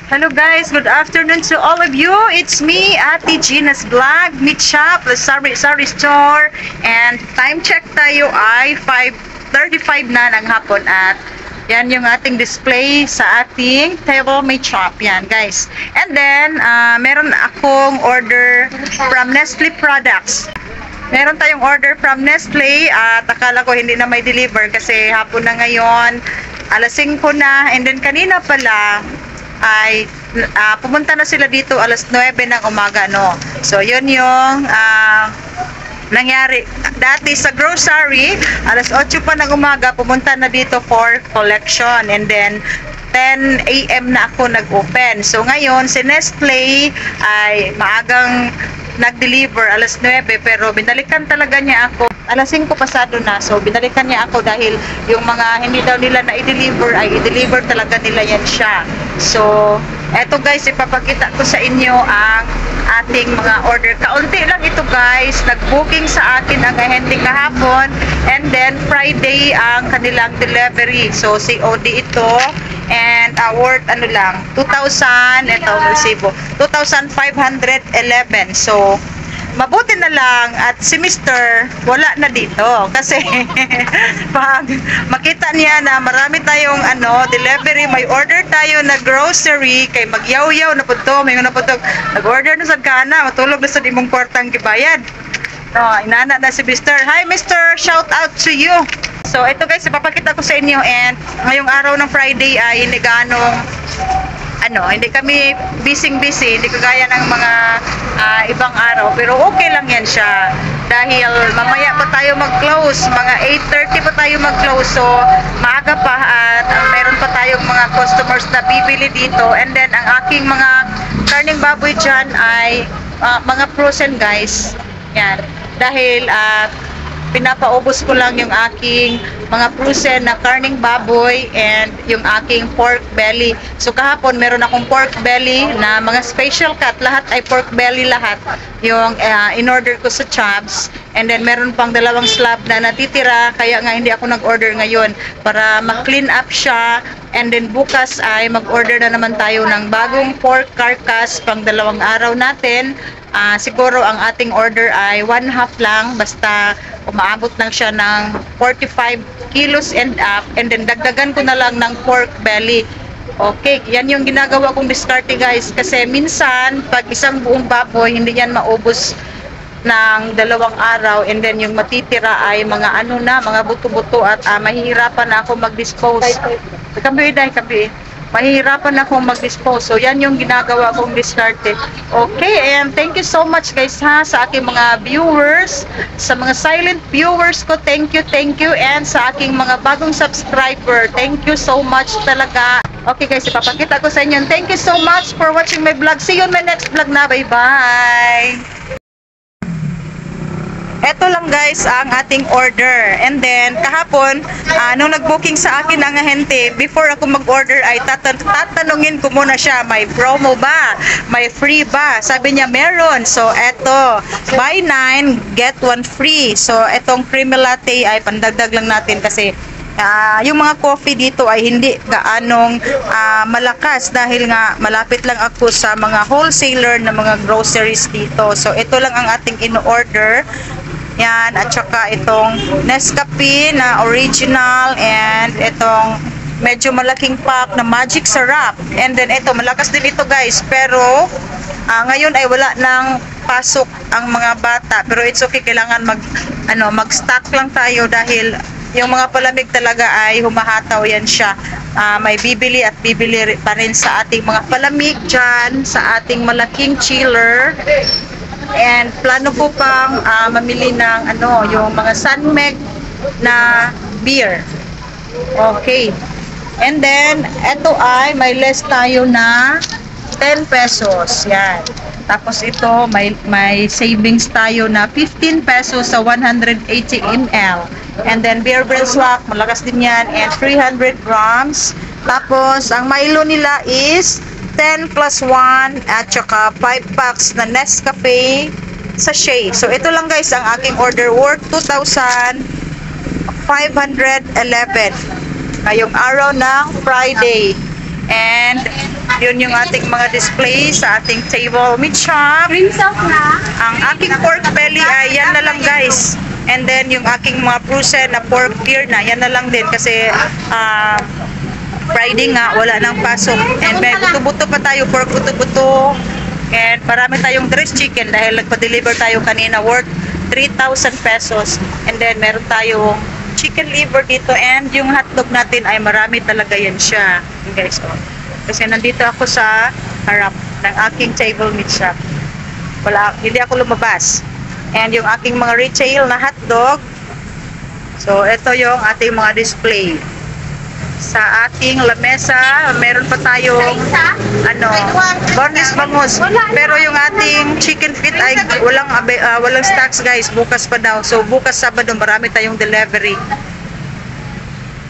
Hello guys, good afternoon to all of you. It's me, Ate Gina's Vlog, Meat Shop, Sari Store, and time check tayo ay 5:35 na ng hapon at yan yung ating display sa ating table meat shop. Yan guys. And then, meron akong order from Nestle Products. Meron tayong order from Nestle at akala ko hindi na may deliver kasi hapon na ngayon, alas 5 na, and then kanina pala ay pumunta na sila dito alas 9 ng umaga, no? So, yun yung nangyari. Dati sa grocery, alas 8 pa ng umaga, pumunta na dito for collection. And then, 10 AM na ako nag-open. So, ngayon, si Nestle ay maagang nag-deliver alas 9, pero binalikan talaga niya ako alas 5 pasado na. So binalikan niya ako dahil yung mga hindi daw nila na i-deliver ay i-deliver talaga nila yan siya. So eto guys, ipapakita ko sa inyo ang ating mga order. Kaunti lang ito guys, nag-booking sa akin ang ahente kahapon, and then Friday ang kanilang delivery. So COD ito, and worth ano lang 2,000, ito resibo 2,511. So mabuti na lang at si Mr. wala na dito kasi pag makita niya na marami tayong delivery, may order tayo na grocery kay magyaw-yaw na po to, may na po to, nag-order na sa kana, matulog na sa imong kwartang gibayad. No, inana na si Mr. Hi Mr. Shout out to you. So ito guys, ipapakita ko sa inyo, and ngayong araw ng Friday ay hindi ganong hindi kami busy, hindi kagaya ng mga ibang araw, pero okay lang yan siya dahil mamaya pa tayo mag-close, mga 8:30 pa tayo mag-close, so maaga pa at meron pa tayong mga customers na bibili dito. And then ang aking mga karning baboy dyan ay mga frozen guys, yan, dahil pinapaubos ko lang yung aking mga frozen na karning baboy and yung aking pork belly. So kahapon meron akong pork belly na mga special cut, lahat ay pork belly lahat yung in-order ko sa Chubbs, and then meron pang 2 slab na natitira, kaya nga hindi ako nag-order ngayon para ma-clean up siya. And then bukas ay mag-order na naman tayo ng bagong pork carcass pang 2 araw natin. Siguro ang ating order ay 1/2 lang, basta umaabot lang siya ng 45 kilos and up, and then dagdagan ko na lang ng pork belly. Okay, yan yung ginagawa kong diskarte guys, kasi minsan pag isang buong baboy hindi yan maubos ng 2 araw, and then yung matitira ay mga mga buto-buto at mahihirapan na ako mag-dispose. Mahihirapan akong mag-dispose. So, yan yung ginagawa kong diskarte. Okay, and thank you so much guys sa aking mga viewers, sa mga silent viewers ko, thank you, and sa aking mga bagong subscriber, thank you so much talaga. Okay guys, ipapakita ko sa inyo. Thank you so much for watching my vlog. See you in my next vlog na. Bye-bye! Ito lang guys ang ating order. And then kahapon nung nag-booking sa akin ang ahente, before ako mag-order ay tatanungin ko muna siya, may promo ba? May free ba? Sabi niya meron. So eto, buy 9 get 1 free. So etong creamy latte ay pandagdag lang natin kasi yung mga coffee dito ay hindi gaanong malakas dahil nga malapit lang ako sa mga wholesaler na mga groceries dito. So ito lang ang ating in-order. Yan, at saka itong Nescafe na original, and itong medyo malaking pack na magic syrup. And then ito, malakas din ito guys, pero ngayon ay wala nang pasok ang mga bata, pero it's okay, kailangan mag-stock lang tayo dahil yung mga palamig talaga ay humahataw yan siya. May bibili at bibili pa rin sa ating mga palamig dyan, sa ating malaking chiller. And plano ko pang mamili ng yung mga Sunmeg na beer. Okay. And then eto ay may less tayo na 10 pesos. Yan. Tapos ito may savings tayo na 15 pesos sa 180 ml. And then beer brand swak, malakas din yan, and 300 grams. Tapos ang Milo nila is 10 plus 1 at saka 5 packs na Nescafe sachet. So ito lang guys ang aking order, worth 2,511 ngayong araw ng Friday. And Yun yung ating mga display sa ating table meat shop. Ang aking pork belly ay yan na lang guys. And then yung aking mga frozen na pork beer na yan na lang din kasi Friday nga wala nang pasok. And may buto-buto pa tayo, pork buto-buto. And marami tayong dressed chicken dahil nagpa-deliver tayo kanina worth 3,000 pesos. And then meron tayong chicken liver dito and yung hotdog natin ay marami talaga yan siya. Guys, oh. Kasi nandito ako sa harap ng aking table meat shop. Hindi ako lumabas. And yung aking mga retail na hotdog. So, ito yung ating mga display. Sa ating lamesa, meron pa tayong boneless bangus. Pero yung ating chicken feet ay walang stocks guys. Bukas pa daw. So, bukas Sabado, marami tayong delivery.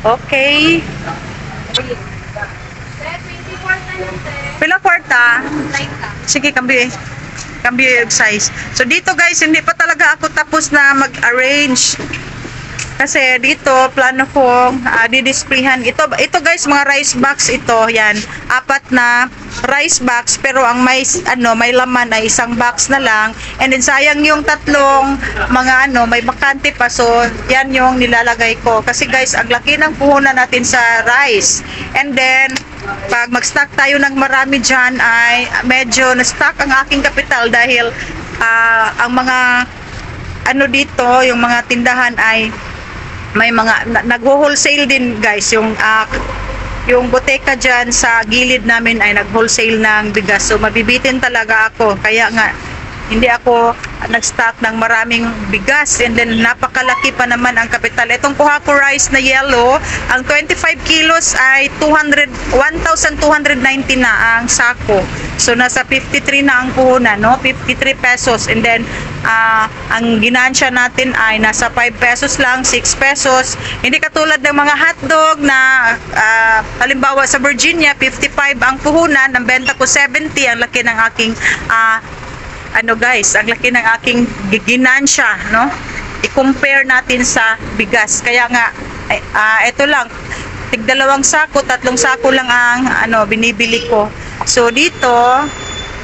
Okay. Pila kwarta? Sige, kambyo yung size. So, dito guys, hindi pa talaga ako tapos na mag-arrange. Kasi dito, plano kong didisplayhan. Ito guys, mga rice box ito. Yan, 4 na rice box. Pero ang may laman ay isang box na lang. And then sayang yung tatlong mga may bakante pa. So, yan yung nilalagay ko. Kasi guys, ang laki ng puhunan natin sa rice. And then, pag mag-stock tayo ng marami dyan ay medyo na-stock ang aking kapital dahil ang mga dito, yung mga tindahan ay may mga nag-wholesale din guys. Yung boteka dyan sa gilid namin ay nag-wholesale ng bigas. So mabibitin talaga ako. Kaya nga hindi ako nag-stock ng maraming bigas. And then napakalaki pa naman ang kapital. Itong Puhaco rice na yellow, ang 25 kilos ay 1,290 na ang sako. So nasa 53 na ang puhunan, no? 53 pesos. And then ang ginansya natin ay nasa 5 pesos lang, 6 pesos. Hindi katulad ng mga hotdog na halimbawa sa Virginia 55 ang puhunan, ang benta ko 70. Ang laki ng aking guys, ang laki ng aking ginansya, no? I-compare natin sa bigas. Kaya nga ito lang, tig-2 sako, 3 sako lang ang binibili ko. So dito,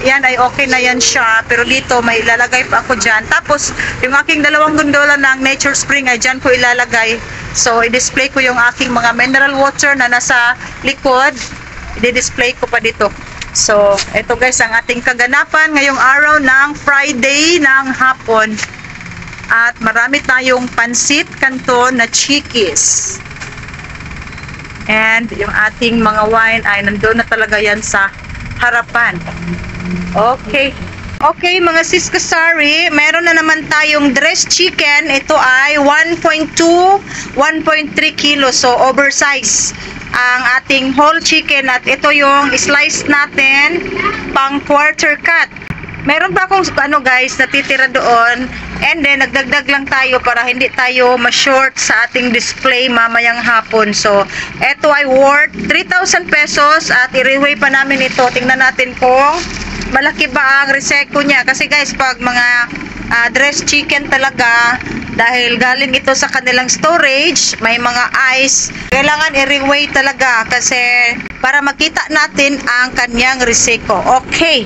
yan ay okay na yan siya, pero dito may ilalagay pa ako dyan. Tapos yung aking 2 gondola ng Nature Spring ay dyan ko ilalagay. So i-display ko yung aking mga mineral water na nasa likod, i-display ko pa dito. So, ito guys ang ating kaganapan ngayong araw ng Friday ng hapon. At marami tayong pansit canton na chikis. And yung ating mga wine ay nandoon na talaga yan sa harapan. Okay. Okay mga sis kasari, meron na naman tayong dressed chicken. Ito ay 1.2, 1.3 kilos. So, oversize ang ating whole chicken at ito yung slice natin pang quarter cut. Meron pa akong guys natitira doon and then nagdagdag lang tayo para hindi tayo ma-short sa ating display mamayang hapon. So ito ay worth 3,000 pesos at i-reweigh pa namin ito. Tingnan natin kung malaki ba ang reseko niya kasi guys pag mga dressed chicken talaga, dahil galing ito sa kanilang storage, may mga ice, kailangan i-reweigh talaga kasi para makita natin ang kanyang reseko. Okay.